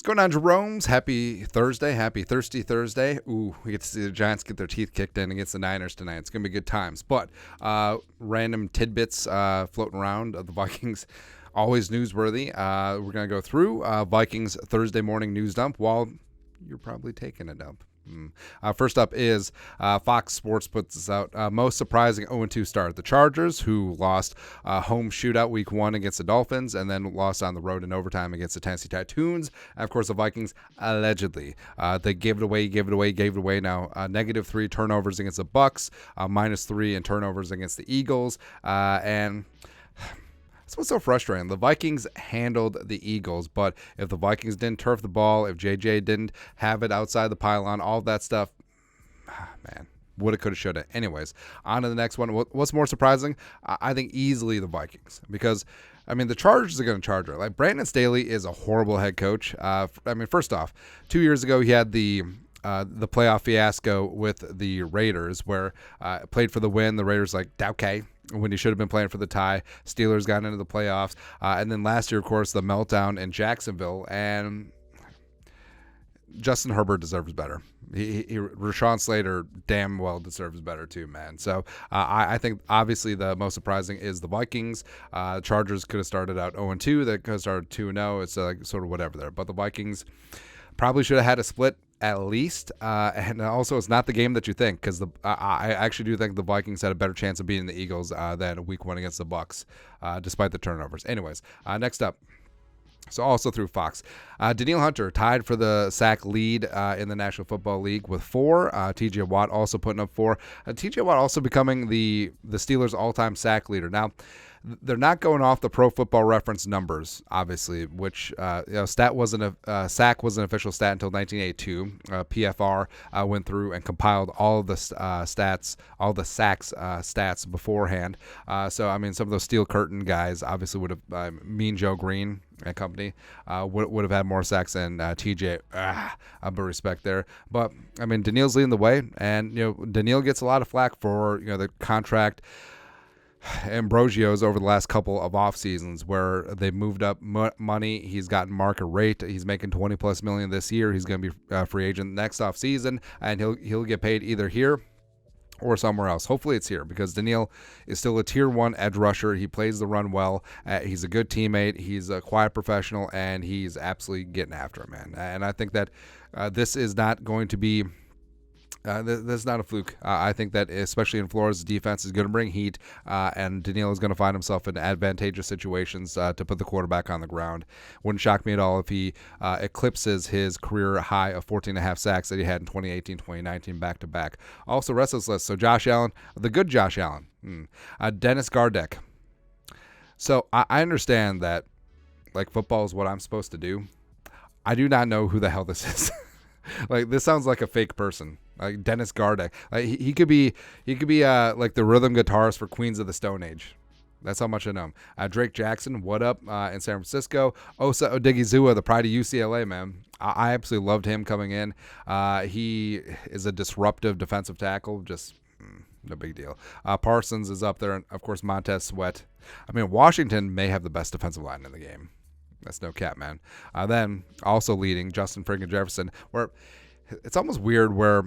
Going on, Jerome's? Happy Thursday. Happy Thirsty Thursday. Ooh, we get to see the Giants get their teeth kicked in against the Niners tonight. It's going to be good times. But random tidbits floating around of the Vikings. Always newsworthy. We're going to go through Vikings Thursday morning news dump while you're probably taking a dump. First up is Fox Sports puts this out. Most surprising 0-2 start. The Chargers, who lost home shootout week 1 against the Dolphins and then lost on the road in overtime against the Tennessee Titans. And of course, the Vikings allegedly they gave it away. Now -3 turnovers against the Bucks, -3 in turnovers against the Eagles, and that's what's so frustrating. The Vikings handled the Eagles, but if the Vikings didn't turf the ball, if JJ didn't have it outside the pylon, all that stuff, man, woulda, coulda, shoulda. Anyways, on to the next one. What's more surprising? I think easily the Vikings, because the Chargers are going to charge her. Like, Brandon Staley is a horrible head coach. First off, 2 years ago he had the playoff fiasco with the Raiders, where played for the win. The Raiders okay, when he should have been playing for the tie. Steelers got into the playoffs. And then last year, of course, the meltdown in Jacksonville. And Justin Herbert deserves better. Rashawn Slater damn well deserves better too, man. So I think obviously the most surprising is the Vikings. Chargers could have started out 0-2. They could have started 2-0. It's sort of whatever there. But the Vikings probably should have had a split at least, and also it's not the game that you think, because I actually do think the Vikings had a better chance of beating the Eagles than week 1 against the Bucks, despite the turnovers. Anyways, next up. So also through Fox, Danielle Hunter tied for the sack lead in the National Football League with 4. T.J. Watt also putting up 4. T.J. Watt also becoming the Steelers' all-time sack leader. Now, they're not going off the Pro Football Reference numbers, obviously, which sack wasn't an official stat until 1982. PFR went through and compiled all of the stats, all the sacks stats beforehand. So some of those Steel Curtain guys obviously would have, Mean Joe Green and company, would have had more sacks than TJ. But respect there. But Danielle's leading the way, and Danielle gets a lot of flack for the contract Ambrosio's over the last couple of off seasons, where they moved up money. He's gotten market rate. He's making $20+ million this year. He's going to be a free agent next off season, and he'll get paid either here or somewhere else. Hopefully it's here, because Danielle is still a tier 1 edge rusher. He plays the run well. He's a good teammate. He's a quiet professional, and he's absolutely getting after it, man. And I think that this is not going to be that's not a fluke. I think that, especially in Flores' defense, is going to bring heat, and Danielle is going to find himself in advantageous situations to put the quarterback on the ground. Wouldn't shock me at all if he eclipses his career high of 14.5 sacks that he had in 2018, 2019, back-to-back. Also, rest of this list. So Josh Allen, the good Josh Allen. Dennis Gardeck. So I understand that, football is what I'm supposed to do. I do not know who the hell this is. This sounds like a fake person. Dennis Gardeck. He could be the rhythm guitarist for Queens of the Stone Age. That's how much I know him. Drake Jackson, what up in San Francisco. Osa Odigizua, the pride of UCLA, man. I absolutely loved him coming in. He is a disruptive defensive tackle. Just no big deal. Parsons is up there, and of course Montez Sweat. Washington may have the best defensive line in the game. That's no cap, man. Then also leading Justin friggin' Jefferson, where it's almost weird where,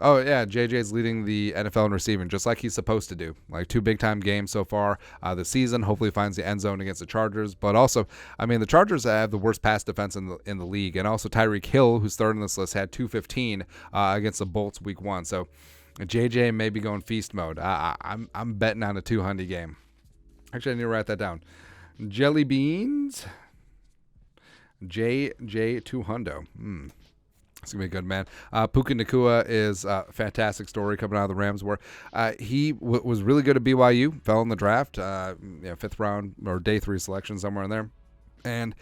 JJ's leading the NFL in receiving, just like he's supposed to do. 2 big-time games so far this season. Hopefully finds the end zone against the Chargers. But also, the Chargers have the worst pass defense in the league. And also Tyreek Hill, who's third on this list, had 215 against the Bolts week 1. So JJ may be going feast mode. I'm betting on a 200 game. Actually, I need to write that down. Jelly beans. JJ2 hundo. It's going to be good, man. Puka Nacua is a fantastic story coming out of the Rams, where he was really good at BYU, fell in the draft, 5th round or day 3 selection, somewhere in there. And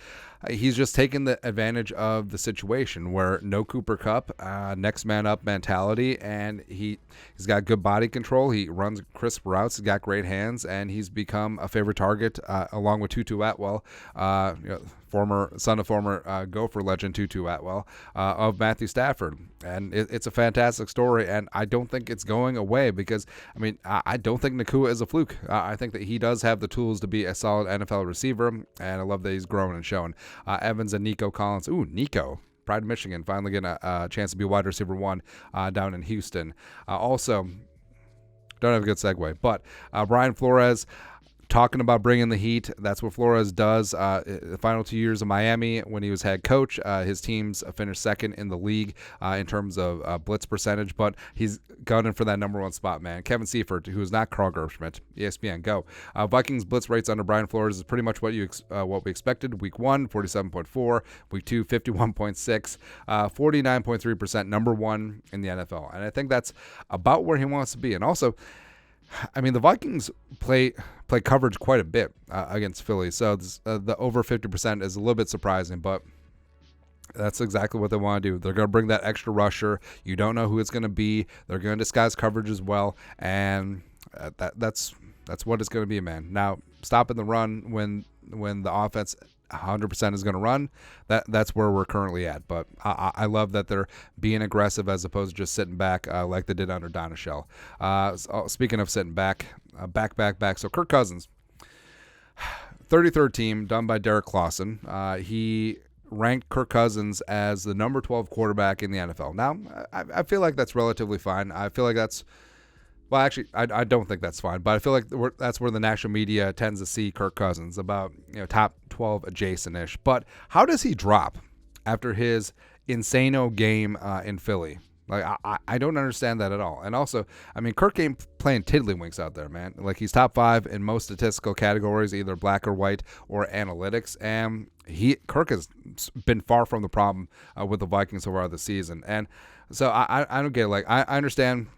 he's just taken the advantage of the situation where no Cooper Kupp, next man up mentality, and he's got good body control. He runs crisp routes. He's got great hands, and he's become a favorite target along with Tutu Atwell, son of former Gopher legend Tutu Atwell, of Matthew Stafford. And it's a fantastic story, and I don't think it's going away, because I don't think Nacua is a fluke. I think that he does have the tools to be a solid NFL receiver, and I love that he's growing and showing. Evans and Nico Collins. Ooh, Nico. Pride of Michigan finally getting a chance to be wide receiver 1 down in Houston. Also, don't have a good segue, but Brian Flores talking about bringing the heat. That's what Flores does. The final 2 years of Miami, when he was head coach, his teams finished second in the league in terms of blitz percentage, but he's gunning for that number 1 spot, man. Kevin Seifert, who is not Carl Gershmidt, ESPN, go. Vikings blitz rates under Brian Flores is pretty much what we expected. Week 1, 47.4. Week 2, 51.6. 49.3%, number 1 in the NFL. And I think that's about where he wants to be. And also, I mean, the Vikings play coverage quite a bit against Philly, so the over 50% is a little bit surprising, but that's exactly what they want to do. They're going to bring that extra rusher. You don't know who it's going to be. They're going to disguise coverage as well, and that's what it's going to be, man. Now, stopping the run when the offense 100% is going to run, that's where we're currently at. But I love that they're being aggressive as opposed to just sitting back like they did under Donashell. Speaking of sitting back, back. So Kirk Cousins, 33rd team done by Derek Clausen. He ranked Kirk Cousins as the number 12 quarterback in the NFL. Now, I feel like that's relatively fine. I feel like that's Well, actually, I don't think that's fine, but I feel like that's where the national media tends to see Kirk Cousins, about top 12 adjacent-ish. But how does he drop after his insano game in Philly? Like, I don't understand that at all. And also, I mean, Kirk ain't playing tiddlywinks out there, man. Like, he's top 5 in most statistical categories, either black or white or analytics. And Kirk has been far from the problem with the Vikings so far this season. And so I don't get it. Like, I understand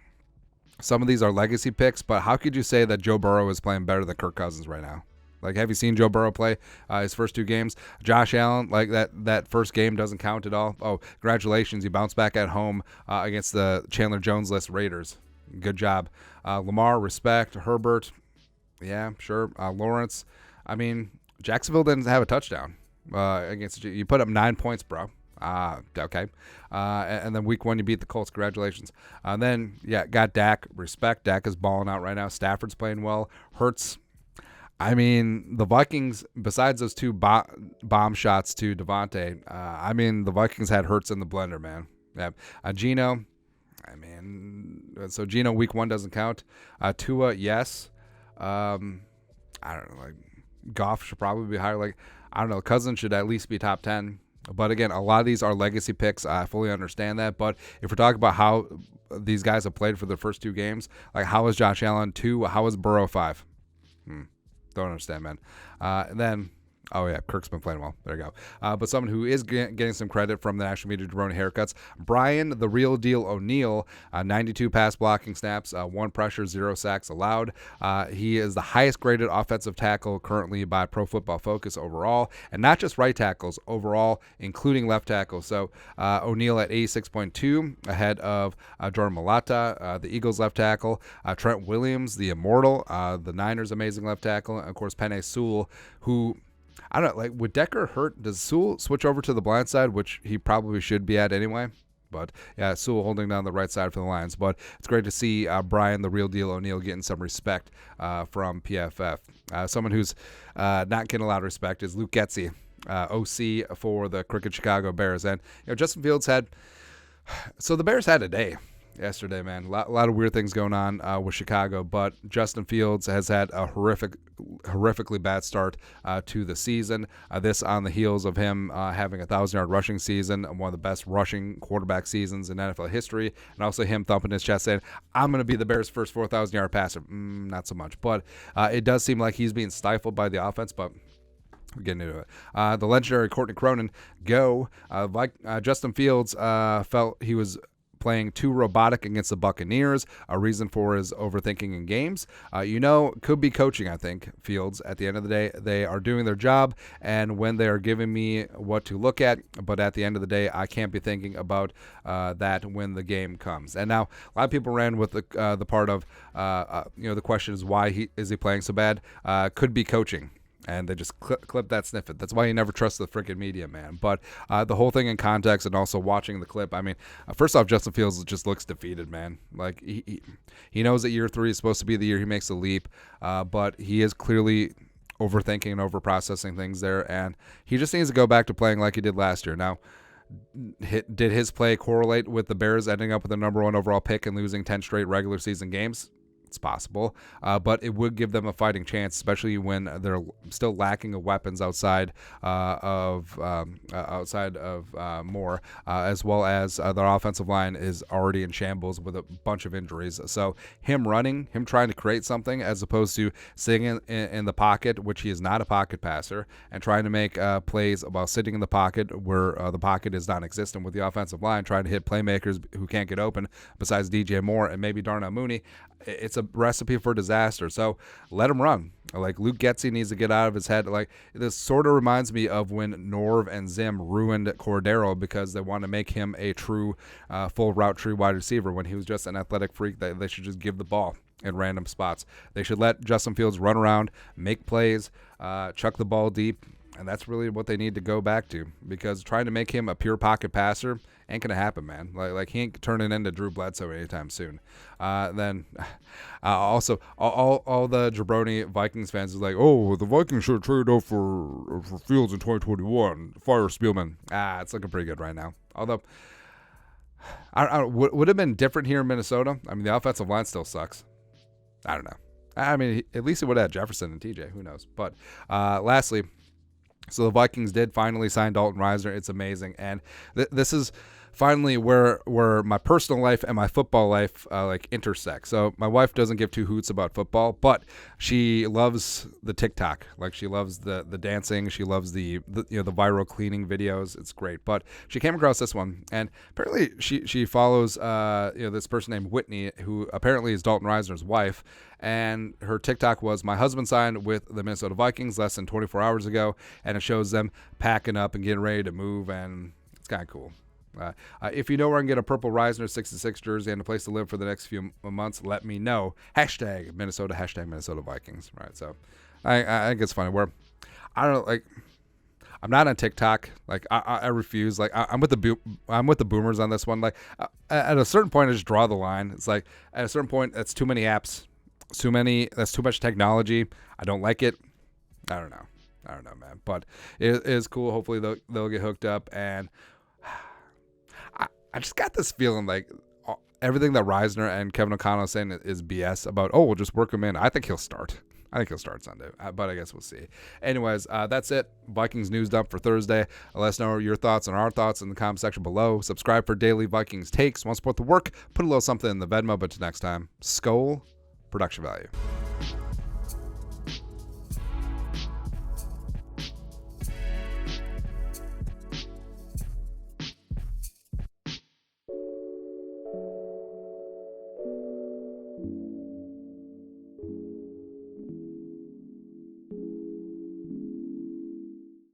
some of these are legacy picks, but how could you say that Joe Burrow is playing better than Kirk Cousins right now? Like, have you seen Joe Burrow play his first 2 games? Josh Allen, like that first game doesn't count at all. Oh, congratulations. You bounced back at home against the Chandler Jones-less Raiders. Good job. Lamar, respect. Herbert, yeah, sure. Lawrence, I mean, Jacksonville didn't have a touchdown against you. You put up 9 points, bro. Okay. And then week 1, you beat the Colts. Congratulations. Then, yeah, got Dak. Respect. Dak is balling out right now. Stafford's playing well. Hurts. I mean, the Vikings, besides those 2 bomb shots to Devontae, I mean, the Vikings had Hurts in the blender, man. Yeah. Geno, I mean, so Geno week 1 doesn't count. Tua, yes. I don't know, like, Goff should probably be higher. Like, I don't know, Cousins should at least be top 10. But again, a lot of these are legacy picks. I fully understand that. But if we're talking about how these guys have played for the first 2 games, like, how is Josh Allen 2? How is Burrow 5? Don't understand, man. And then, oh yeah, Kirk's been playing well. There you go. But someone who is getting some credit from the national media, JEROME haircuts, Brian the Real Deal ONeill, 92 pass blocking snaps, 1 pressure, 0 sacks allowed. He is the highest graded offensive tackle currently by Pro Football Focus overall, and not just right tackles, overall, including left tackles. So ONeill at 86.2, ahead of Jordan Mailata, the Eagles left tackle, Trent Williams, the immortal, the Niners amazing left tackle, and of course Penei Sewell, who, I don't know, like, would Decker hurt? Does Sewell switch over to the blind side, which he probably should be at anyway? But, yeah, Sewell holding down the right side for the Lions. But it's great to see Brian, the Real Deal ONeill, getting some respect from PFF. Someone who's not getting a lot of respect is Luke Getsy, OC for the Crooked Chicago Bears. And, Justin Fields had – so the Bears had a day yesterday, man. A lot of weird things going on with Chicago, but Justin Fields has had a horrifically bad start to the season. This on the heels of him having a 1,000-yard rushing season, one of the best rushing quarterback seasons in NFL history, and also him thumping his chest saying, I'm going to be the Bears' first 4,000-yard passer. Not so much, but it does seem like he's being stifled by the offense, but we're getting into it. The legendary Courtney Cronin, go. Justin Fields felt he was playing too robotic against the Buccaneers, a reason for his overthinking in games. Could be coaching, I think, Fields. At the end of the day, they are doing their job, and when they are giving me what to look at, but at the end of the day, I can't be thinking about that when the game comes. And now, a lot of people ran with the part of, the question is, why is he playing so bad? Could be coaching. And they just clip that snippet. That's why you never trust the freaking media, man. But the whole thing in context and also watching the clip, I mean, first off, Justin Fields just looks defeated, man. Like, he knows that year 3 is supposed to be the year he makes the leap, but he is clearly overthinking and overprocessing things there, and he just needs to go back to playing like he did last year. Now, did his play correlate with the Bears ending up with the number 1 overall pick and losing 10 straight regular season games? It's possible, but it would give them a fighting chance, especially when they're still lacking of weapons outside of Moore, as well as their offensive line is already in shambles with a bunch of injuries. So him trying to create something as opposed to sitting in the pocket, which he is not a pocket passer, and trying to make plays while sitting in the pocket where the pocket is non-existent with the offensive line, trying to hit playmakers who can't get open besides DJ Moore and maybe Darnell Mooney. It's a recipe for disaster. So let him run. Like, Luke Getsy needs to get out of his head. Like, this sort of reminds me of when Norv and Zim ruined Cordero because they want to make him a true full route tree wide receiver when he was just an athletic freak. They should just give the ball in random spots. They should let Justin Fields run around, make plays, chuck the ball deep. And that's really what they need to go back to, because trying to make him a pure pocket passer ain't going to happen, man. Like he ain't turning into Drew Bledsoe anytime soon. Also, all the jabroni Vikings fans is like, oh, the Vikings should have traded out for Fields in 2021. Fire Spielman. It's looking pretty good right now. Although, would have been different here in Minnesota. I mean, the offensive line still sucks. I don't know. I mean, at least it would have had Jefferson and TJ. Who knows? But lastly, so the Vikings did finally sign Dalton Risner. It's amazing. And this is finally where my personal life and my football life intersect. So my wife doesn't give two hoots about football, but she loves the TikTok. Like, she loves the dancing. She loves the viral cleaning videos. It's great. But she came across this one, and apparently she follows this person named Whitney, who apparently is Dalton Risner's wife. And her TikTok was, my husband signed with the Minnesota Vikings less than 24 hours ago, and it shows them packing up and getting ready to move, and it's kind of cool. If you know where I can get a purple Risner 66 jersey and a place to live for the next few months, let me know. Hashtag Minnesota, hashtag Minnesota Vikings. Right, so I think it's funny where, I don't know, like, I'm not on TikTok. Like, I refuse. Like, I'm with the boomers on this one. Like, at a certain point, I just draw the line. It's like, at a certain point, that's too many apps. That's too much technology. I don't like it. I don't know, man. But it is cool. Hopefully they'll get hooked up. And I just got this feeling like everything that Risner and Kevin O'Connell is saying is BS about, we'll just work him in. I think he'll start. Sunday, but I guess we'll see. Anyways, that's it. Vikings news dump for Thursday. Let us know your thoughts and our thoughts in the comment section below. Subscribe for daily Vikings takes. Want to support the work? Put a little something in the Venmo. But till next time, Skol, production value.